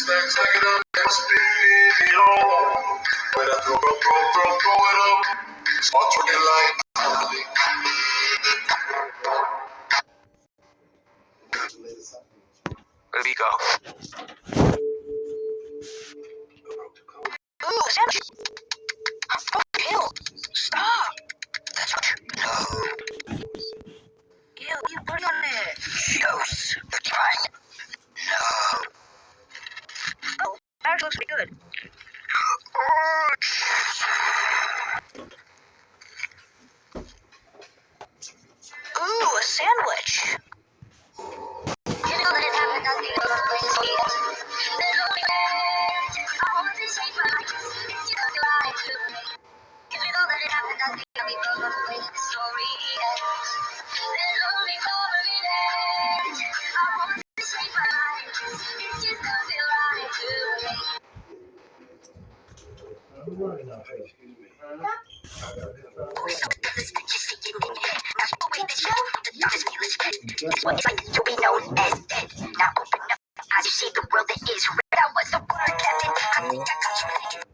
Stack it up, must be on. When I throw it up, start twerking like where we go? Ooh, sandwich. Ew, stop. That's no. Ew, put on it. Gross. Fine. No. Oh, that actually looks pretty good. Ooh, a sandwich. What it's like to be known as dead. Now open up as you see the world that is red. That was the word, Captain. I think I got you.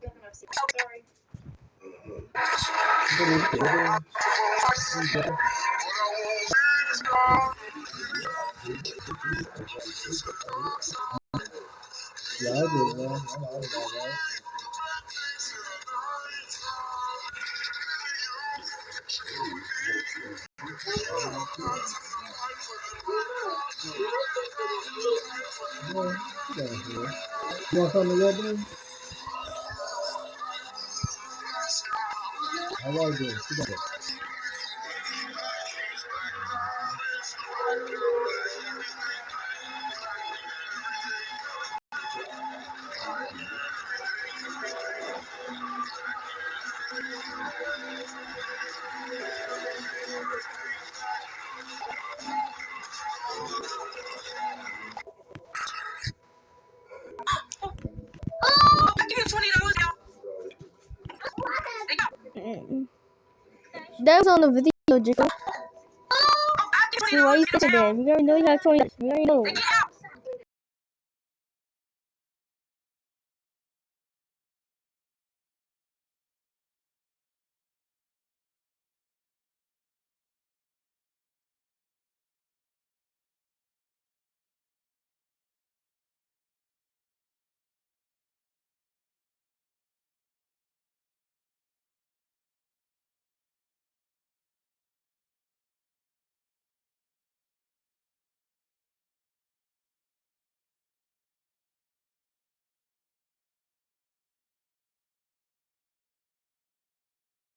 You want something to get in? How are you doing? Sit down. That was on the video, Jacob. So why you sitting there? We already know you have 20. We already know.